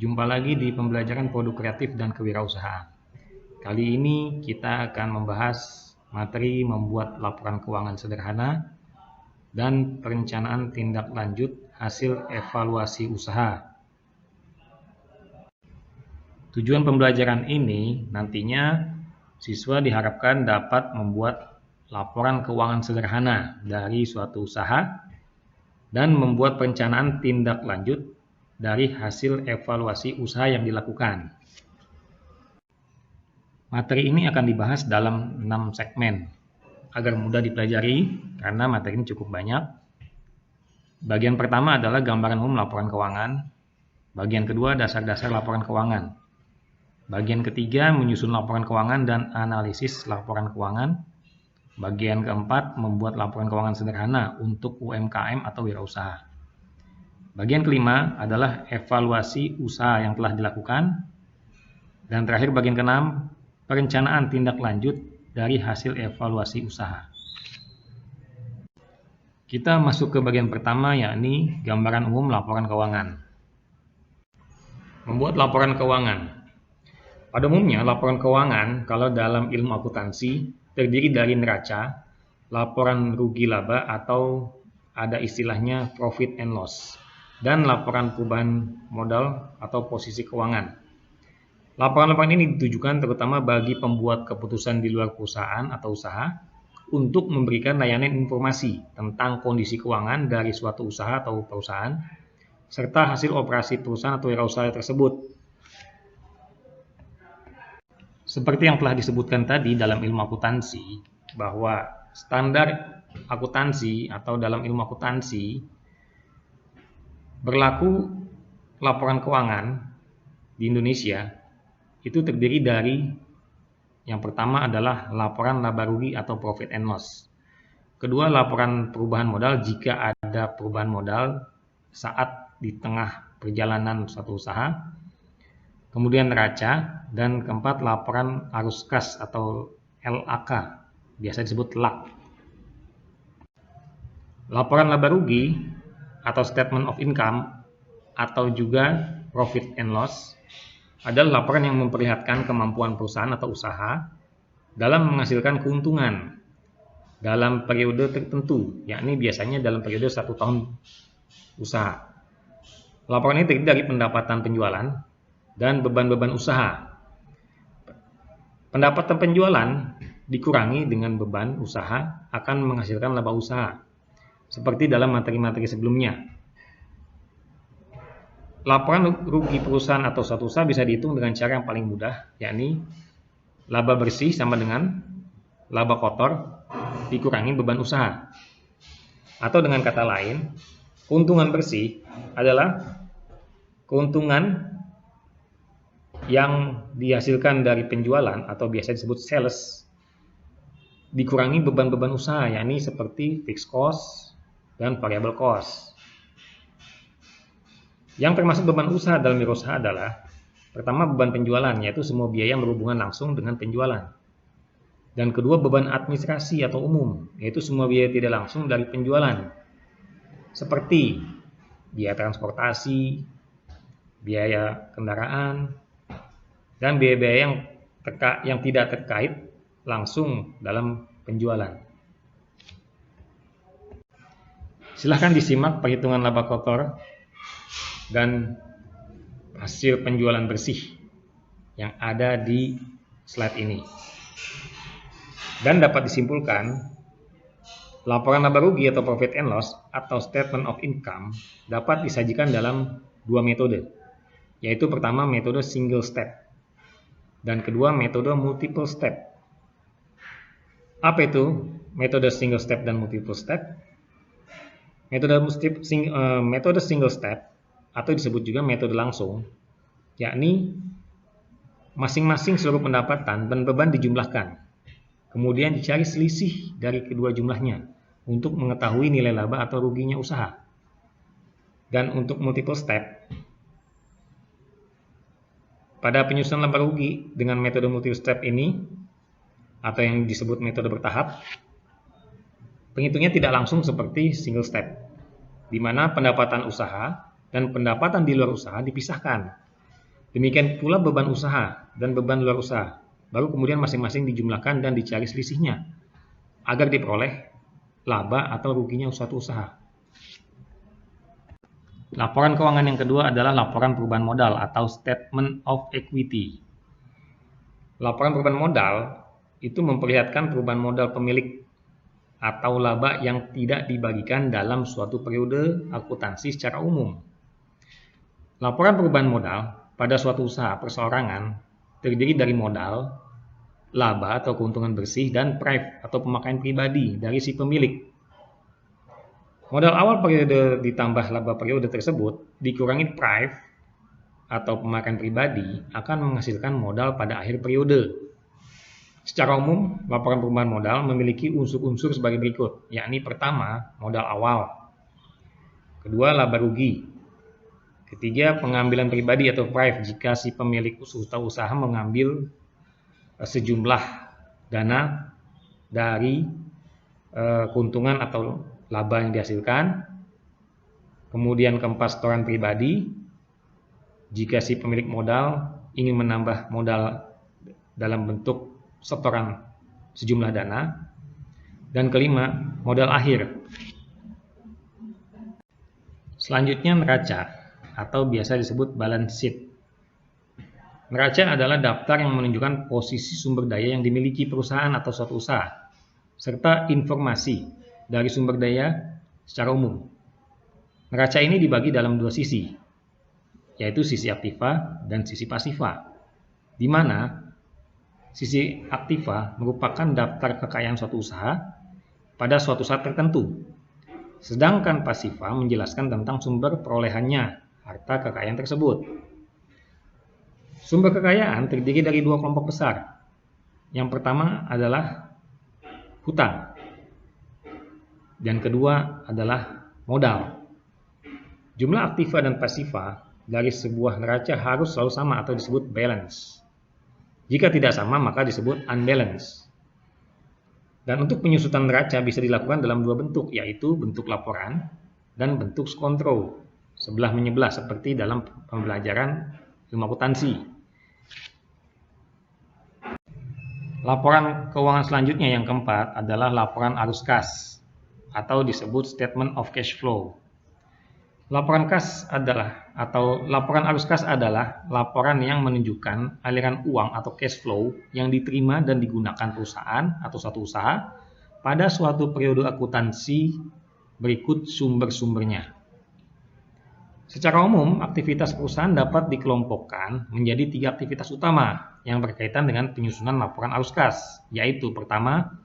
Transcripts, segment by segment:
Jumpa lagi di pembelajaran produk kreatif dan kewirausahaan. Kali ini kita akan membahas materi membuat laporan keuangan sederhana dan perencanaan tindak lanjut hasil evaluasi usaha. Tujuan pembelajaran ini nantinya siswa diharapkan dapat membuat laporan keuangan sederhana dari suatu usaha dan membuat perencanaan tindak lanjut dari hasil evaluasi usaha yang dilakukan. Materi ini akan dibahas dalam 6 segmen agar mudah dipelajari karena materi ini cukup banyak. Bagian pertama adalah gambaran umum laporan keuangan. Bagian kedua dasar-dasar laporan keuangan. Bagian ketiga menyusun laporan keuangan dan analisis laporan keuangan. Bagian keempat membuat laporan keuangan sederhana untuk UMKM atau wirausaha. Bagian kelima adalah evaluasi usaha yang telah dilakukan. Dan terakhir bagian keenam, perencanaan tindak lanjut dari hasil evaluasi usaha. Kita masuk ke bagian pertama, yakni gambaran umum laporan keuangan. Membuat laporan keuangan. Pada umumnya, laporan keuangan kalau dalam ilmu akuntansi terdiri dari neraca, laporan rugi laba atau ada istilahnya profit and loss, dan laporan perubahan modal atau posisi keuangan. Laporan-laporan ini ditujukan terutama bagi pembuat keputusan di luar perusahaan atau usaha untuk memberikan layanan informasi tentang kondisi keuangan dari suatu usaha atau perusahaan, serta hasil operasi perusahaan atau wirausaha tersebut. Seperti yang telah disebutkan tadi dalam ilmu akuntansi, bahwa standar akuntansi atau dalam ilmu akuntansi berlaku laporan keuangan di Indonesia itu terdiri dari yang pertama adalah laporan laba rugi atau profit and loss. Kedua, laporan perubahan modal jika ada perubahan modal saat di tengah perjalanan suatu usaha. Kemudian neraca, dan keempat laporan arus kas atau LAK, biasa disebut LAK. Laporan laba rugi atau statement of income atau juga profit and loss adalah laporan yang memperlihatkan kemampuan perusahaan atau usaha dalam menghasilkan keuntungan dalam periode tertentu, yakni biasanya dalam periode 1 tahun usaha. Laporan ini terdiri dari pendapatan penjualan dan beban-beban usaha. Pendapatan penjualan dikurangi dengan beban usaha akan menghasilkan laba usaha, seperti dalam materi-materi sebelumnya. Laporan rugi perusahaan atau suatu usaha bisa dihitung dengan cara yang paling mudah, yakni laba bersih sama dengan laba kotor dikurangi beban usaha. Atau dengan kata lain, keuntungan bersih adalah keuntungan yang dihasilkan dari penjualan atau biasa disebut sales dikurangi beban-beban usaha, yakni seperti fixed cost dan variable cost. Yang termasuk beban usaha dalam wirausaha adalah pertama beban penjualan, yaitu semua biaya yang berhubungan langsung dengan penjualan. Dan kedua beban administrasi atau umum, yaitu semua biaya tidak langsung dari penjualan, seperti biaya transportasi, biaya kendaraan, dan biaya-biaya yang tidak terkait langsung dalam penjualan. Silahkan disimak perhitungan laba kotor dan hasil penjualan bersih yang ada di slide ini. Dan dapat disimpulkan, laporan laba rugi atau profit and loss atau statement of income dapat disajikan dalam 2 metode, yaitu pertama metode single step dan kedua metode multiple step. Apa itu metode single step dan multiple step? Metode single step atau disebut juga metode langsung, yakni masing-masing seluruh pendapatan dan beban dijumlahkan, kemudian dicari selisih dari kedua jumlahnya untuk mengetahui nilai laba atau ruginya usaha. Dan untuk multiple step, pada penyusunan laba rugi dengan metode multiple step ini, atau yang disebut metode bertahap, penghitungnya tidak langsung seperti single step, di mana pendapatan usaha dan pendapatan di luar usaha dipisahkan Demikian pula beban usaha dan beban luar usaha. Baru kemudian masing-masing dijumlahkan dan dicari selisihnya agar diperoleh laba atau ruginya suatu usaha. Laporan keuangan yang kedua adalah laporan perubahan modal atau statement of equity. Laporan perubahan modal itu memperlihatkan perubahan modal pemilik atau laba yang tidak dibagikan dalam suatu periode akuntansi secara umum. Laporan perubahan modal pada suatu usaha perseorangan terdiri dari modal, laba atau keuntungan bersih, dan prive atau pemakaian pribadi dari si pemilik. Modal awal periode ditambah laba periode tersebut dikurangi prive atau pemakaian pribadi akan menghasilkan modal pada akhir periode. Secara umum, laporan perubahan modal memiliki unsur-unsur sebagai berikut, yakni pertama, modal awal, kedua, laba rugi, ketiga, pengambilan pribadi atau prive jika si pemilik usaha mengambil sejumlah dana dari keuntungan atau laba yang dihasilkan. Kemudian keempat, setoran pribadi jika si pemilik modal ingin menambah modal dalam bentuk setoran sejumlah dana. Dan kelima, modal akhir. Selanjutnya neraca atau biasa disebut balance sheet. Neraca adalah daftar yang menunjukkan posisi sumber daya yang dimiliki perusahaan atau suatu usaha, serta informasi dari sumber daya secara umum. Neraca ini dibagi dalam dua sisi, yaitu sisi aktiva dan sisi pasiva, di mana sisi aktiva merupakan daftar kekayaan suatu usaha pada suatu saat tertentu, sedangkan pasiva menjelaskan tentang sumber perolehannya harta kekayaan tersebut. Sumber kekayaan terdiri dari dua kelompok besar. Yang pertama adalah hutang, dan kedua adalah modal. Jumlah aktiva dan pasiva dari sebuah neraca harus selalu sama atau disebut balance. Jika tidak sama maka disebut unbalance. Dan untuk penyusutan neraca bisa dilakukan dalam dua bentuk, yaitu bentuk laporan dan bentuk skontro, sebelah menyebelah seperti dalam pembelajaran ilmu akuntansi. Laporan keuangan selanjutnya yang keempat adalah laporan arus kas atau disebut statement of cash flow. Laporan arus kas adalah laporan yang menunjukkan aliran uang atau cash flow yang diterima dan digunakan perusahaan atau suatu usaha pada suatu periode akuntansi berikut sumber-sumbernya. Secara umum, aktivitas perusahaan dapat dikelompokkan menjadi tiga aktivitas utama yang berkaitan dengan penyusunan laporan arus kas, yaitu pertama,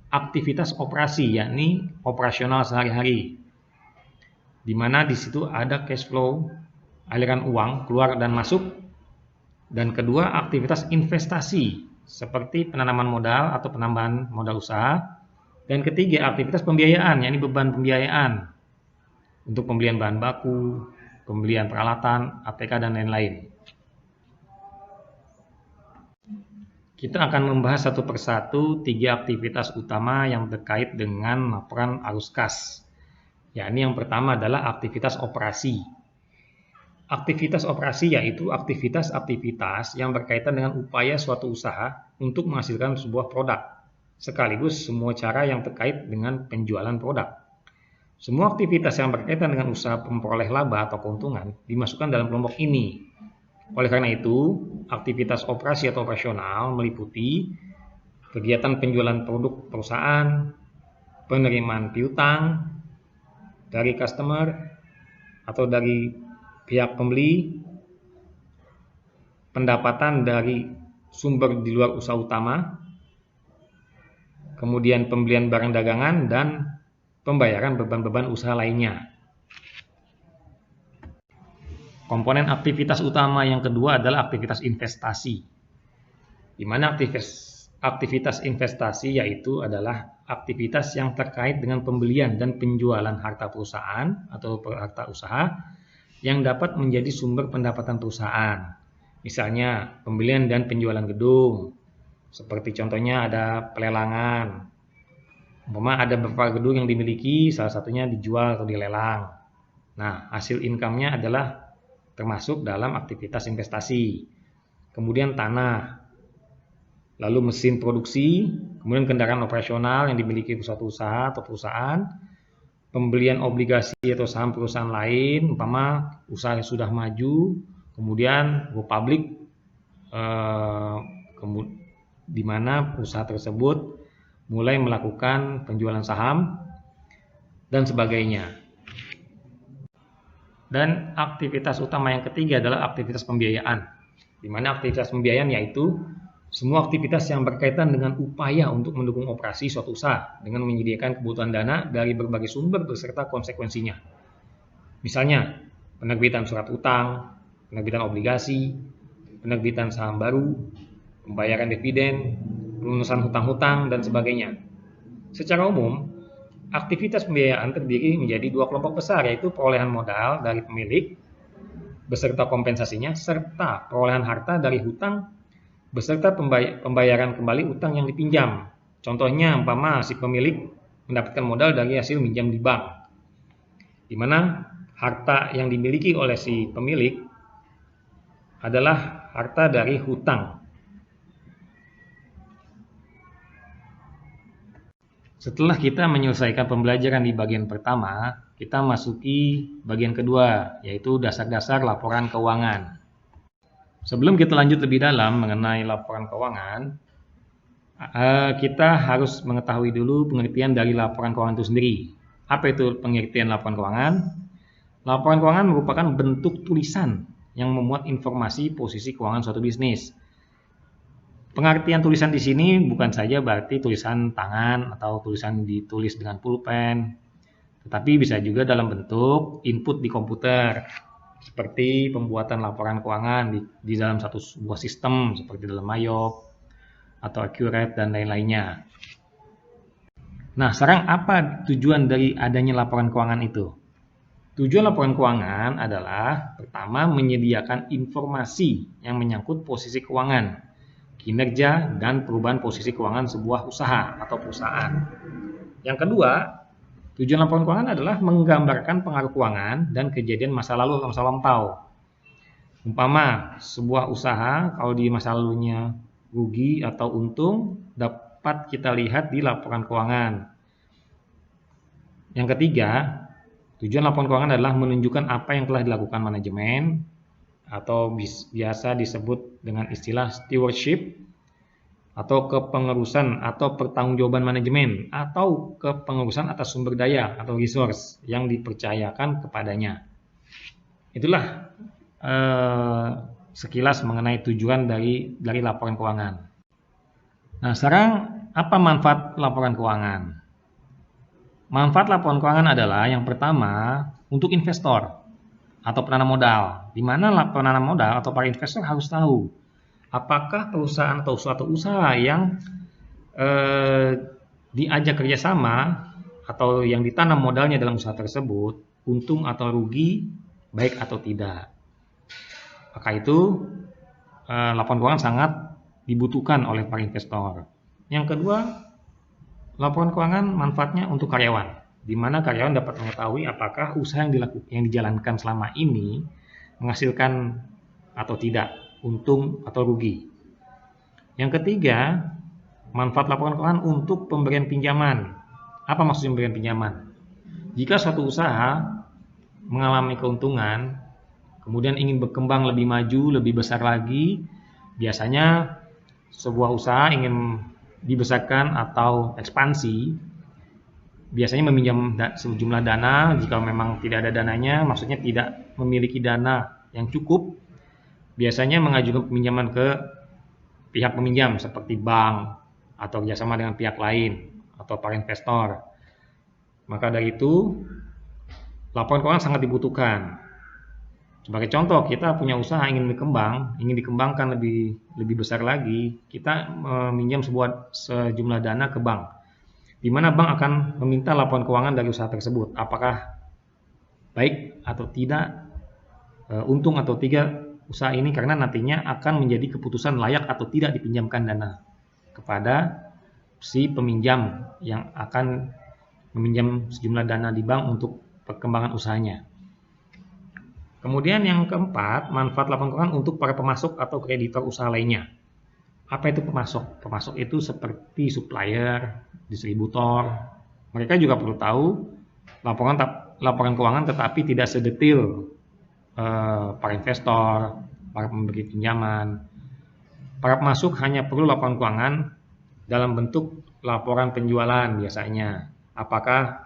aktivitas operasi, yakni operasional sehari-hari, di mana di situ ada cash flow, aliran uang keluar dan masuk. Dan kedua, aktivitas investasi seperti penanaman modal atau penambahan modal usaha. Dan ketiga, aktivitas pembiayaan, yakni beban pembiayaan untuk pembelian bahan baku, pembelian peralatan, APK, dan lain-lain. Kita akan membahas satu persatu tiga aktivitas utama yang terkait dengan laporan arus kas. Yakni yang pertama adalah aktivitas operasi. Aktivitas operasi yaitu aktivitas-aktivitas yang berkaitan dengan upaya suatu usaha untuk menghasilkan sebuah produk, sekaligus semua cara yang terkait dengan penjualan produk. Semua aktivitas yang berkaitan dengan usaha memperoleh laba atau keuntungan dimasukkan dalam kelompok ini. Oleh karena itu, aktivitas operasi atau operasional meliputi kegiatan penjualan produk perusahaan, penerimaan piutang dari customer atau dari pihak pembeli, pendapatan dari sumber di luar usaha utama, kemudian pembelian barang dagangan, dan pembayaran beban-beban usaha lainnya. Komponen aktivitas utama yang kedua adalah aktivitas investasi, di mana aktivitas investasi yaitu adalah aktivitas yang terkait dengan pembelian dan penjualan harta perusahaan atau harta usaha yang dapat menjadi sumber pendapatan perusahaan. Misalnya pembelian dan penjualan gedung, seperti contohnya ada pelelangan. Umpama ada beberapa gedung yang dimiliki, salah satunya dijual atau dilelang. Nah, hasil income-nya adalah termasuk dalam aktivitas investasi. Kemudian tanah, lalu mesin produksi, kemudian kendaraan operasional yang dimiliki suatu usaha atau perusahaan, pembelian obligasi atau saham perusahaan lain, umpama usaha yang sudah maju, kemudian go public, di mana usaha tersebut mulai melakukan penjualan saham dan sebagainya. Dan aktivitas utama yang ketiga adalah aktivitas pembiayaan, di mana aktivitas pembiayaan yaitu semua aktivitas yang berkaitan dengan upaya untuk mendukung operasi suatu usaha dengan menyediakan kebutuhan dana dari berbagai sumber beserta konsekuensinya. Misalnya, penerbitan surat utang, penerbitan obligasi, penerbitan saham baru, pembayaran dividen, pelunasan hutang-hutang, dan sebagainya. Secara umum, aktivitas pembiayaan terdiri menjadi dua kelompok besar, yaitu perolehan modal dari pemilik beserta kompensasinya, serta perolehan harta dari hutang beserta pembayaran kembali utang yang dipinjam. Contohnya, umpama si pemilik mendapatkan modal dari hasil minjam di bank, di mana harta yang dimiliki oleh si pemilik adalah harta dari hutang. Setelah kita menyelesaikan pembelajaran di bagian pertama, kita masuki bagian kedua, yaitu dasar-dasar laporan keuangan. Sebelum kita lanjut lebih dalam mengenai laporan keuangan, kita harus mengetahui dulu pengertian dari laporan keuangan itu sendiri. Apa itu pengertian laporan keuangan? Laporan keuangan merupakan bentuk tulisan yang memuat informasi posisi keuangan suatu bisnis. Pengertian tulisan di sini bukan saja berarti tulisan tangan atau tulisan ditulis dengan pulpen, tetapi bisa juga dalam bentuk input di komputer, seperti pembuatan laporan keuangan di dalam sebuah sistem seperti dalam Mayop atau Accurate dan lain-lainnya. Nah, sekarang apa tujuan dari adanya laporan keuangan itu? Tujuan laporan keuangan adalah pertama menyediakan informasi yang menyangkut posisi keuangan, kinerja, dan perubahan posisi keuangan sebuah usaha atau perusahaan. Yang kedua, tujuan laporan keuangan adalah menggambarkan pengaruh keuangan dan kejadian masa lalu atau masa lampau. Umpama sebuah usaha kalau di masa lalunya rugi atau untung dapat kita lihat di laporan keuangan. Yang ketiga, tujuan laporan keuangan adalah menunjukkan apa yang telah dilakukan manajemen atau biasa disebut dengan istilah stewardship, atau kepengurusan atau pertanggungjawaban manajemen, atau kepengurusan atas sumber daya atau resource yang dipercayakan kepadanya. Itulah sekilas mengenai tujuan dari laporan keuangan. Nah, sekarang apa manfaat laporan keuangan? Manfaat laporan keuangan adalah yang pertama untuk investor atau penanam modal, di mana penanam modal atau para investor harus tahu apakah perusahaan atau suatu usaha yang diajak kerjasama atau yang ditanam modalnya dalam usaha tersebut untung atau rugi, baik atau tidak. Maka itu laporan keuangan sangat dibutuhkan oleh para investor. Yang kedua, laporan keuangan manfaatnya untuk karyawan, di mana karyawan dapat mengetahui apakah usaha yang dijalankan selama ini menghasilkan atau tidak, untung atau rugi. Yang ketiga, manfaat laporan keuangan untuk pemberian pinjaman. Apa maksud pemberian pinjaman? Jika suatu usaha mengalami keuntungan, kemudian ingin berkembang lebih maju, lebih besar lagi, biasanya sebuah usaha ingin dibesarkan atau ekspansi, biasanya meminjam sejumlah dana. Jika memang tidak ada dananya, maksudnya tidak memiliki dana yang cukup, biasanya mengajukan peminjaman ke pihak peminjam seperti bank atau kerjasama dengan pihak lain atau para investor. Maka dari itu, laporan keuangan sangat dibutuhkan. Sebagai contoh, kita punya usaha ingin dikembangkan lebih besar lagi, kita meminjam sejumlah dana ke bank, di mana bank akan meminta laporan keuangan dari usaha tersebut, apakah baik atau tidak, untung atau tidak usaha ini, karena nantinya akan menjadi keputusan layak atau tidak dipinjamkan dana kepada si peminjam yang akan meminjam sejumlah dana di bank untuk perkembangan usahanya. Kemudian yang keempat, manfaat laporan keuangan untuk para pemasok atau kreditor usaha lainnya. Apa itu pemasok? Pemasok itu seperti supplier, distributor. Mereka juga perlu tahu laporan keuangan, tetapi tidak sedetail para investor, para pemberi pinjaman. Para pemasok hanya perlu laporan keuangan dalam bentuk laporan penjualan biasanya. Apakah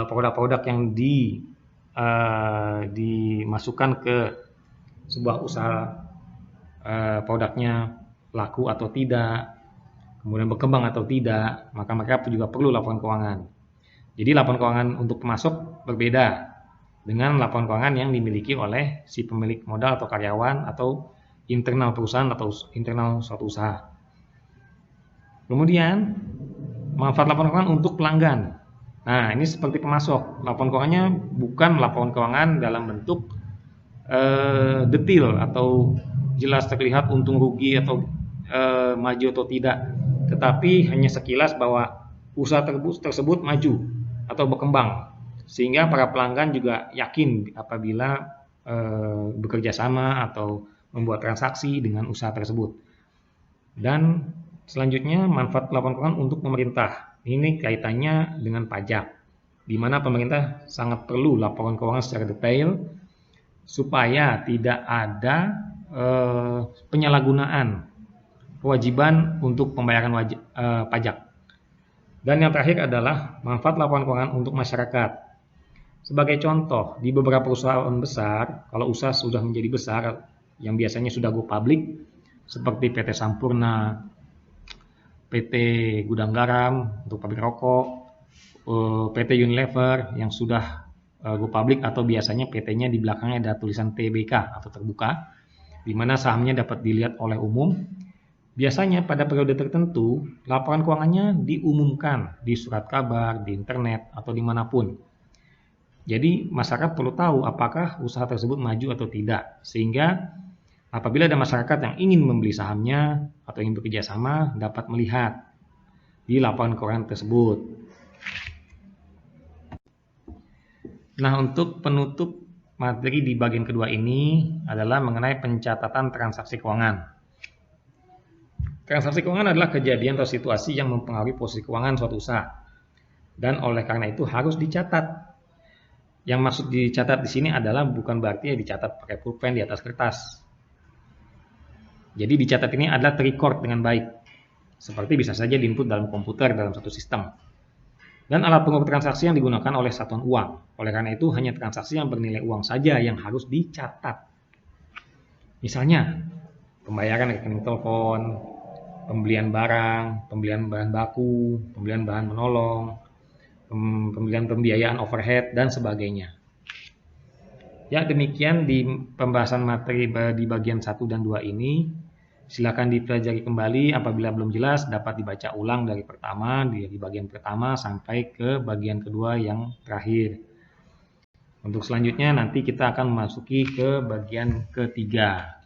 produk-produk yang dimasukkan ke sebuah usaha produknya laku atau tidak, kemudian berkembang atau tidak, maka mereka juga perlu laporan keuangan. Jadi laporan keuangan untuk pemasok berbeda dengan laporan keuangan yang dimiliki oleh si pemilik modal atau karyawan atau internal perusahaan atau internal suatu usaha. Kemudian manfaat laporan keuangan untuk pelanggan. Nah, ini seperti pemasok. Laporan keuangannya bukan laporan keuangan dalam bentuk detail atau jelas terlihat untung rugi atau maju atau tidak, tetapi hanya sekilas bahwa usaha tersebut maju atau berkembang, sehingga para pelanggan juga yakin apabila bekerja sama atau membuat transaksi dengan usaha tersebut. Dan selanjutnya manfaat laporan keuangan untuk pemerintah. Ini kaitannya dengan pajak, di mana pemerintah sangat perlu laporan keuangan secara detail supaya tidak ada penyalahgunaan kewajiban untuk pembayaran pajak. Dan yang terakhir adalah manfaat laporan keuangan untuk masyarakat. Sebagai contoh, di beberapa perusahaan besar, kalau usaha sudah menjadi besar, yang biasanya sudah go public, seperti PT Sampurna, PT Gudang Garam untuk pabrik rokok, PT Unilever yang sudah go public atau biasanya PT-nya di belakangnya ada tulisan TBK atau terbuka, di mana sahamnya dapat dilihat oleh umum. Biasanya pada periode tertentu, laporan keuangannya diumumkan di surat kabar, di internet, atau dimanapun. Jadi masyarakat perlu tahu apakah usaha tersebut maju atau tidak, sehingga apabila ada masyarakat yang ingin membeli sahamnya atau ingin bekerja sama, dapat melihat di laporan keuangan tersebut. Nah, untuk penutup materi di bagian kedua ini adalah mengenai pencatatan transaksi keuangan. Transaksi keuangan adalah kejadian atau situasi yang mempengaruhi posisi keuangan suatu usaha, dan oleh karena itu harus dicatat. Yang maksud dicatat di sini adalah bukan berarti dicatat pakai pulpen di atas kertas. Jadi dicatat ini adalah terrecord dengan baik, seperti bisa saja diinput dalam komputer dalam satu sistem. Dan alat pengukur transaksi yang digunakan oleh satuan uang. Oleh karena itu hanya transaksi yang bernilai uang saja yang harus dicatat. Misalnya pembayaran rekening telepon, pembelian barang, pembelian bahan baku, pembelian bahan menolong, pembelian pembiayaan overhead, dan sebagainya. Ya, demikian di pembahasan materi di bagian 1 dan 2 ini. Silakan dipelajari kembali, apabila belum jelas dapat dibaca ulang dari pertama, di bagian pertama sampai ke bagian kedua yang terakhir. Untuk selanjutnya nanti kita akan memasuki ke bagian ketiga.